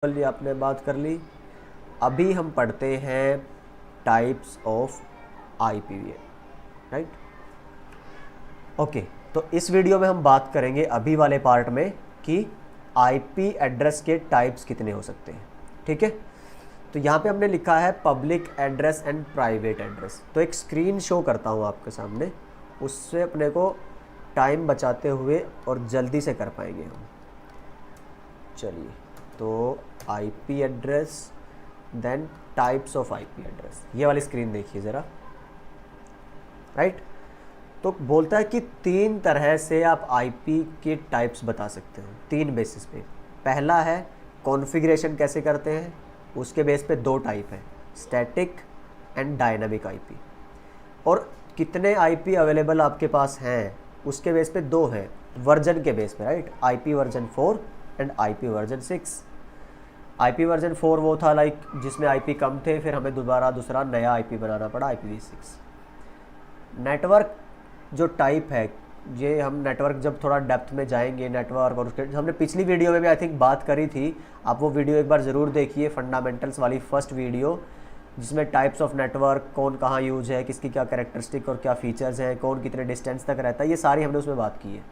ये आपने बात कर ली। अभी हम पढ़ते हैं types of IPv, right. Okay, तो इस वीडियो में हम बात करेंगे अभी वाले पार्ट में कि आईपी एड्रेस के टाइप्स कितने हो सकते हैं। ठीक है, तो यहाँ पे हमने लिखा है public address and private address. तो एक स्क्रीन शो करता हूँ आपके सामने, उससे अपने को टाइम बचाते हुए और जल्दी से कर पाएंगे हम। चलिए, तो IP address then types of IP address, ये वाली स्क्रीन देखिए ज़रा, राइट। तो बोलता है कि तीन तरह से आप आईपी के टाइप्स बता सकते हो, तीन बेसिस पे। पहला है कॉन्फ़िगरेशन कैसे करते हैं, उसके बेस पे दो टाइप है, स्टैटिक एंड डायनामिक आईपी। और कितने आईपी अवेलेबल आपके पास हैं उसके बेस पे दो है, वर्जन के बेस पे, right. IP version 4 and IP version 6। IP version 4 वो था लाइक जिसमें आईपी कम थे, फिर हमें दोबारा दूसरा नया आईपी बनाना पड़ा, IPv6। नेटवर्क जो टाइप है, ये हम नेटवर्क जब थोड़ा डेप्थ में जाएंगे नेटवर्क, और उसके हमने पिछली वीडियो में भी आई थिंक बात करी थी, आप वो वीडियो एक बार ज़रूर देखिए, फंडामेंटल्स वाली फर्स्ट वीडियो, जिसमें टाइप्स ऑफ नेटवर्क, कौन कहाँ यूज है, किसकी क्या कैरेक्टरिस्टिक और क्या फीचर्स हैं, कौन कितने डिस्टेंस तक रहता है, ये सारी हमने उसमें बात की है।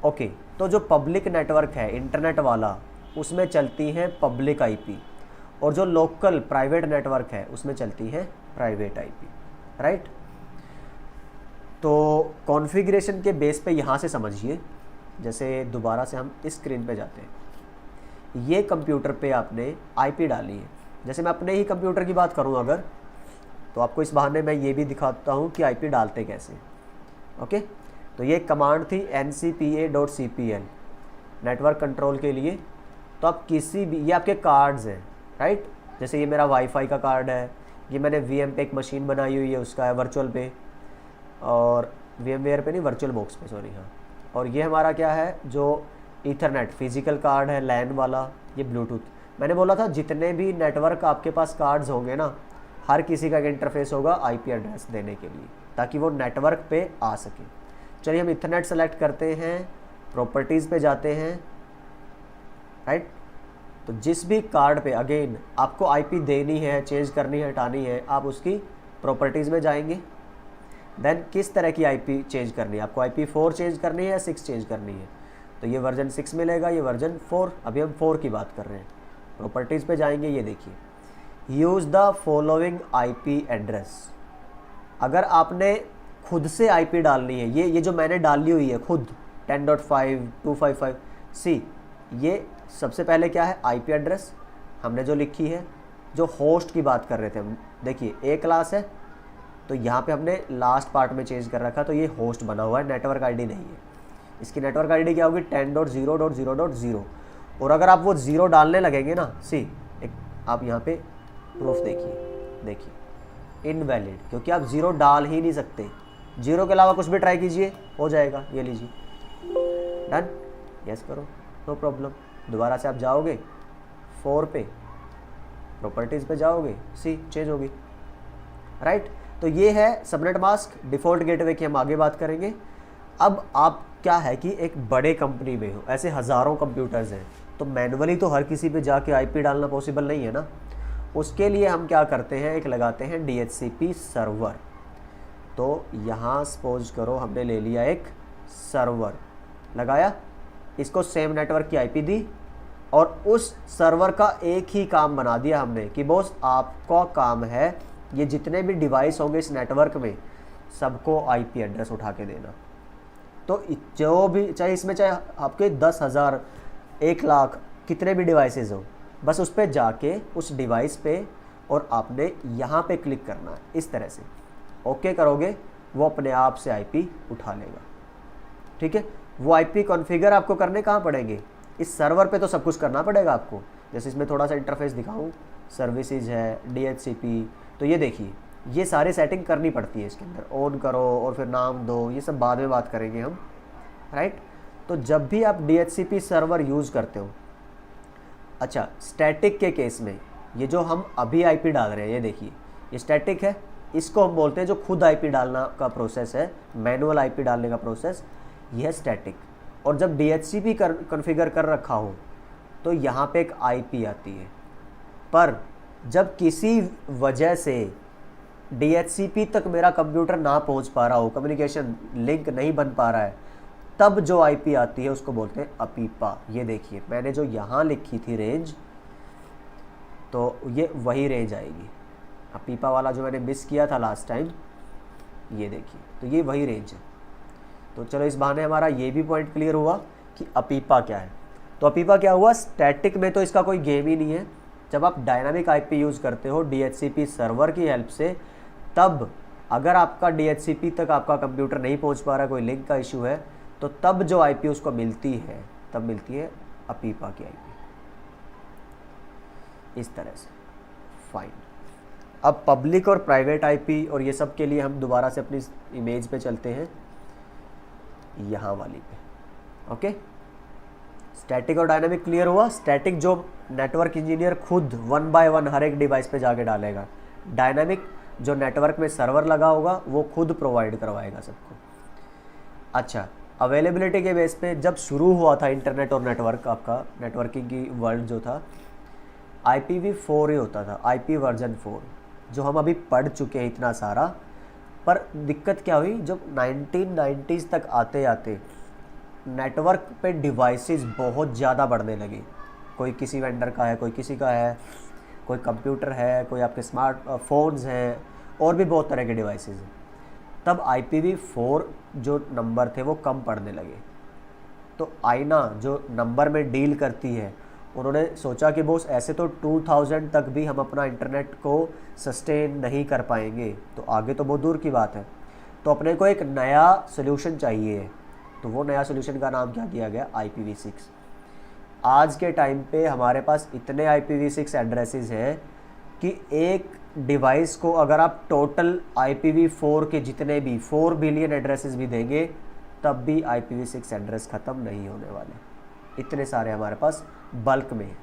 ओके, तो जो पब्लिक नेटवर्क है इंटरनेट वाला, उसमें चलती है पब्लिक आईपी, और जो लोकल प्राइवेट नेटवर्क है उसमें चलती है प्राइवेट आईपी, राइट। तो कॉन्फ़िगरेशन के बेस पे यहाँ से समझिए, जैसे दोबारा से हम इस स्क्रीन पे जाते हैं, ये कंप्यूटर पे आपने आईपी डाली है। जैसे मैं अपने ही कंप्यूटर की बात करूँ अगर, तो आपको इस बहाने मैं ये भी दिखाता हूँ कि आईपी डालते कैसे। ओके, तो ये कमांड थी ncpa.cpl नेटवर्क कंट्रोल के लिए। तो आप किसी भी, ये आपके कार्ड्स हैं, राइट। जैसे ये मेरा वाईफाई का कार्ड है, ये मैंने वीएम पे एक मशीन बनाई हुई है, उसका है वर्चुअल पे, और VMware पे नहीं, वर्चुअल बॉक्स पे, सॉरी, हाँ। और ये हमारा क्या है, जो ईथरनेट फिजिकल कार्ड है लैन वाला, ये ब्लूटूथ। मैंने बोला था जितने भी नेटवर्क आपके पास कार्ड्स होंगे ना, हर किसी का इंटरफेस होगा आईपी एड्रेस देने के लिए, ताकि वो नेटवर्क पे आ सके। चलिए, हम इथरनेट सेलेक्ट करते हैं, प्रॉपर्टीज़ पे जाते हैं, राइट। तो जिस भी कार्ड पे अगेन आपको आईपी देनी है, चेंज करनी है, हटानी है, आप उसकी प्रॉपर्टीज़ में जाएंगे। देन किस तरह की आईपी चेंज करनी है, आपको IP4 चेंज करनी है या 6 चेंज करनी है, तो ये वर्जन 6 मिलेगा, ये वर्जन 4, अभी हम 4 की बात कर रहे हैं। प्रॉपर्टीज़ पे जाएंगे, ये देखिए, use the following IP address. अगर आपने खुद से आईपी डालनी है, ये जो मैंने डाली हुई है खुद 10.5 255 सी, ये सबसे पहले क्या है, आईपी एड्रेस हमने जो लिखी है, जो होस्ट की बात कर रहे थे हम, देखिए A क्लास है, तो यहाँ पे हमने लास्ट पार्ट में चेंज कर रखा, तो ये होस्ट बना हुआ है, नेटवर्क आईडी नहीं है। इसकी नेटवर्क आईडी क्या होगी, 10.0.0.0। और अगर आप वो 0 डालने लगेंगे ना, एक आप यहाँ पे प्रूफ देखिए इनवैलिड, क्योंकि आप 0 डाल ही नहीं सकते। 0 के अलावा कुछ भी ट्राई कीजिए, हो जाएगा। ये लीजिए, डन, यस करो, नो प्रॉब्लम। दोबारा से आप जाओगे 4 पे, प्रॉपर्टीज़ पे जाओगे, सी चेंज होगी, राइट। तो ये है सबनेट मास्क, डिफ़ॉल्ट गेटवे की हम आगे बात करेंगे। अब आप क्या है कि एक बड़े कंपनी में हो, ऐसे हज़ारों कंप्यूटर्स हैं, तो मैनुअली तो हर किसी पे जाके आईपी डालना पॉसिबल नहीं है ना। उसके लिए हम क्या करते हैं, एक लगाते हैं DHCP सर्वर। तो यहाँ सपोज करो हमने ले लिया एक सर्वर, लगाया, इसको सेम नेटवर्क की आईपी दी, और उस सर्वर का एक ही काम बना दिया हमने कि बॉस आपका काम है ये जितने भी डिवाइस होंगे इस नेटवर्क में, सबको आईपी एड्रेस उठा के देना। तो जो भी, चाहे इसमें चाहे आपके 10,000 1,00,000 कितने भी डिवाइसेस हो, बस उस पर जाके उस डिवाइस पे और आपने यहाँ पे क्लिक करना है, इस तरह से ओके करोगे, वो अपने आप से आईपी उठा लेगा। ठीक है, वो आईपी कॉन्फ़िगर आपको करने कहाँ पड़ेंगे, इस सर्वर पे तो सब कुछ करना पड़ेगा आपको। जैसे इसमें थोड़ा सा इंटरफेस दिखाऊँ, सर्विसेज है, DHCP, तो ये देखिए, ये सारी सेटिंग करनी पड़ती है इसके अंदर, ऑन करो और फिर नाम दो, ये सब बाद में बात करेंगे हम, राइट। तो जब भी आप DHCP सर्वर यूज़ करते हो, अच्छा, स्टैटिक के केस में ये जो हम अभी आईपी डाल रहे हैं, ये देखिए, ये स्टैटिक है, इसको हम बोलते हैं जो खुद आईपी डालना का प्रोसेस है, मैनुअल आईपी डालने का प्रोसेस, ये है स्टैटिक। और जब DHCP कॉन्फ़िगर कर रखा हो, तो यहाँ पे एक आईपी आती है। पर जब किसी वजह से डीएचसीपी तक मेरा कंप्यूटर ना पहुँच पा रहा हो, कम्युनिकेशन लिंक नहीं बन पा रहा है, तब जो आईपी आती है उसको बोलते हैं अपीपा। ये देखिए मैंने जो यहाँ लिखी थी रेंज, तो ये वही रेंज आएगी। अपीपा वाला जो मैंने मिस किया था लास्ट टाइम, ये देखिए, तो ये वही रेंज है। तो चलो इस बहाने हमारा ये भी पॉइंट क्लियर हुआ कि अपीपा क्या है। तो अपीपा क्या हुआ, स्टैटिक में तो इसका कोई गेम ही नहीं है। जब आप डायनामिक आईपी यूज़ करते हो डीएचसीपी सर्वर की हेल्प से, तब अगर आपका डीएचसीपी तक आपका कंप्यूटर नहीं पहुंच पा रहा, कोई लिंक का इशू है, तो तब जो आईपी उसको मिलती है, तब मिलती है अपीपा की आईपी। इस तरह से फाइन। अब पब्लिक और प्राइवेट आईपी और ये सब के लिए हम दोबारा से अपनी इमेज पे चलते हैं, यहाँ वाली पे। ओके, स्टैटिक और डायनामिक क्लियर हुआ। स्टैटिक जो नेटवर्क इंजीनियर खुद 1 बाय 1 हर एक डिवाइस पे जाके डालेगा, डायनामिक जो नेटवर्क में सर्वर लगा होगा वो खुद प्रोवाइड करवाएगा सबको। अच्छा, अवेलेबिलिटी के बेस पे जब शुरू हुआ था इंटरनेट और नेटवर्क, आपका नेटवर्किंग की वर्ल्ड जो था, IPv4 ही होता था, IP वर्जन 4, जो हम अभी पढ़ चुके हैं इतना सारा। पर दिक्कत क्या हुई, जब 1990s तक आते आते नेटवर्क पे डिवाइसेस बहुत ज़्यादा बढ़ने लगे। कोई किसी वेंडर का है, कोई किसी का है, कोई कंप्यूटर है, कोई आपके स्मार्टफोन्स हैं, और भी बहुत तरह के डिवाइसेस हैं। तब IPv4 जो नंबर थे वो कम पड़ने लगे। तो आईना जो नंबर में डील करती है, उन्होंने सोचा कि बॉस ऐसे तो 2000 तक भी हम अपना इंटरनेट को सस्टेन नहीं कर पाएंगे, तो आगे तो बहुत दूर की बात है। तो अपने को एक नया सोल्यूशन चाहिए। तो वो नया सोल्यूशन का नाम क्या दिया गया, IPv6। आज के टाइम पे हमारे पास इतने IPv6 एड्रेसेस हैं कि एक डिवाइस को अगर आप टोटल IPv4 के जितने भी 4 बिलियन एड्रेसेस भी देंगे, तब भी IPv6 एड्रेस ख़त्म नहीं होने वाले। इतने सारे हमारे पास बल्क में है।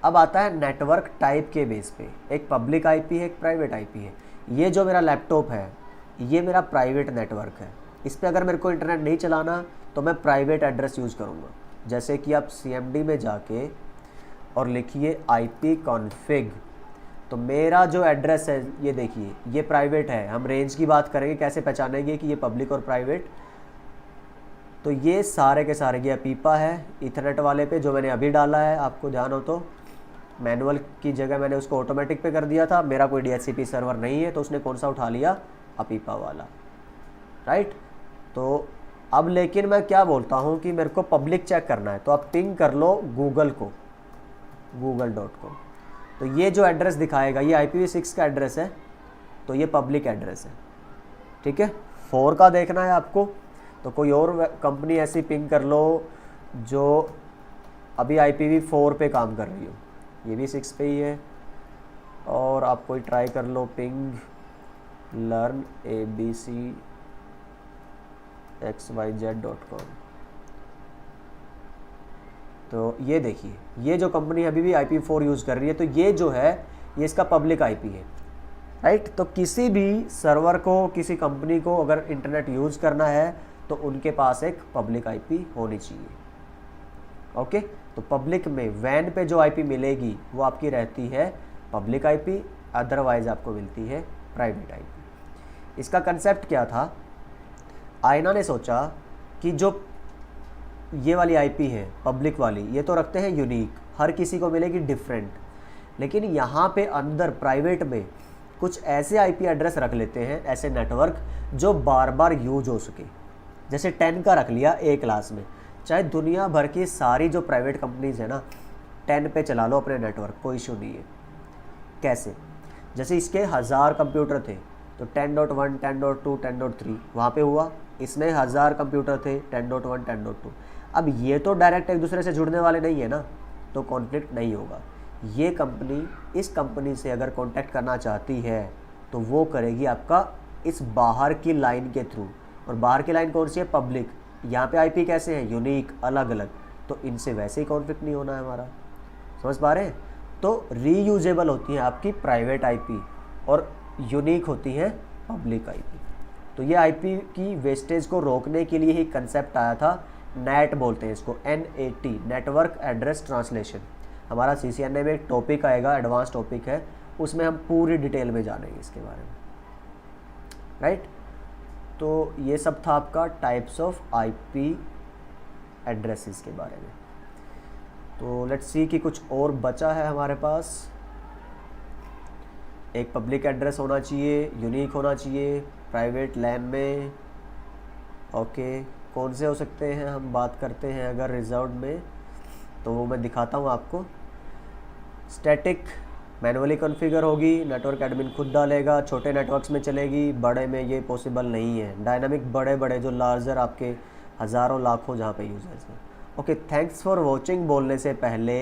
अब आता है नेटवर्क टाइप के बेस पे, एक पब्लिक आईपी है, एक प्राइवेट आईपी है। ये जो मेरा लैपटॉप है, ये मेरा प्राइवेट नेटवर्क है। इस पर अगर मेरे को इंटरनेट नहीं चलाना तो मैं प्राइवेट एड्रेस यूज़ करूँगा। जैसे कि आप CMD में जाके और लिखिए ipconfig, तो मेरा जो एड्रेस है ये देखिए, ये प्राइवेट है। हम रेंज की बात करेंगे, कैसे पहचानेंगे कि ये पब्लिक और प्राइवेट। तो ये सारे के सारे, ये अपीपा है इथरनेट वाले पे जो मैंने अभी डाला है, आपको ध्यान हो तो मैनुअल की जगह मैंने उसको ऑटोमेटिक पे कर दिया था। मेरा कोई DHCP सर्वर नहीं है, तो उसने कौन सा उठा लिया, अपीपा वाला, राइट। तो अब लेकिन मैं क्या बोलता हूँ कि मेरे को पब्लिक चेक करना है, तो आप पिंग कर लो गूगल को, google.com। तो ये जो एड्रेस दिखाएगा ये IPv6 का एड्रेस है, तो ये पब्लिक एड्रेस है, ठीक है। 4 का देखना है आपको, तो कोई और कंपनी ऐसी पिंग कर लो जो अभी IPv4 पे काम कर रही हो, ये भी 6 पे ही है। और आप कोई ट्राई कर लो पिंग learn abcxyz.com। तो ये देखिए, ये जो कंपनी अभी भी IP4 यूज़ कर रही है, तो ये जो है ये इसका पब्लिक आईपी है, राइट। तो किसी भी सर्वर को, किसी कंपनी को अगर इंटरनेट यूज़ करना है तो उनके पास एक पब्लिक आईपी होनी चाहिए, ओके। तो पब्लिक में वैन पे जो आईपी मिलेगी वो आपकी रहती है पब्लिक आईपी, अदरवाइज आपको मिलती है प्राइवेट आईपी। इसका कंसेप्ट क्या था, आईना ने सोचा कि जो ये वाली आईपी है पब्लिक वाली, ये तो रखते हैं यूनिक, हर किसी को मिलेगी डिफरेंट, लेकिन यहाँ पे अंदर प्राइवेट में कुछ ऐसे आईपी एड्रेस रख लेते हैं, ऐसे नेटवर्क जो बार बार यूज हो सके। जैसे 10 का रख लिया A क्लास में, चाहे दुनिया भर की सारी जो प्राइवेट कंपनीज है ना, 10 पे चला लो अपने नेटवर्क, कोई इशू नहीं है। कैसे, जैसे इसके 1000 कंप्यूटर थे, तो 10.1, 10.2, 10.3 वहाँ पे हुआ। इसमें 1000 कंप्यूटर थे, 10.1, 10.2। अब ये तो डायरेक्ट एक दूसरे से जुड़ने वाले नहीं है ना, तो कॉन्फ्लिक्ट नहीं होगा। ये कंपनी इस कंपनी से अगर कॉन्टैक्ट करना चाहती है तो वो करेगी आपका इस बाहर की लाइन के थ्रू, और बाहर की लाइन कौन सी है, पब्लिक। यहाँ पे आईपी कैसे हैं, यूनिक, अलग अलग, तो इनसे वैसे ही कॉन्फ्लिक्ट नहीं होना है हमारा, समझ पा रहे हैं। तो रीयूजेबल होती है आपकी प्राइवेट आईपी और यूनिक होती है पब्लिक आईपी। तो ये आईपी की वेस्टेज को रोकने के लिए ही कंसेप्ट आया था नेट बोलते हैं इसको, NAT, नेटवर्क एड्रेस ट्रांसलेशन। हमारा CCNA में एक टॉपिक आएगा, एडवांस टॉपिक है, उसमें हम पूरी डिटेल में जानेंगे इसके बारे में, राइट। तो ये सब था आपका टाइप्स ऑफ IP एड्रेसेस के बारे में। तो लेट्स सी कि कुछ और बचा है हमारे पास। एक पब्लिक एड्रेस होना चाहिए, यूनिक होना चाहिए, प्राइवेट लैन में, ओके। कौन से हो सकते हैं, हम बात करते हैं अगर रिजर्व्ड में, तो वो मैं दिखाता हूँ आपको। स्टैटिक मैनुअली कॉन्फ़िगर होगी, नेटवर्क एडमिन खुद डालेगा, छोटे नेटवर्क्स में चलेगी, बड़े में ये पॉसिबल नहीं है। डायनामिक बड़े बड़े जो लार्जर आपके हज़ारों लाखों जहाँ पे यूज़र्स हैं। ओके, थैंक्स फॉर वॉचिंग बोलने से पहले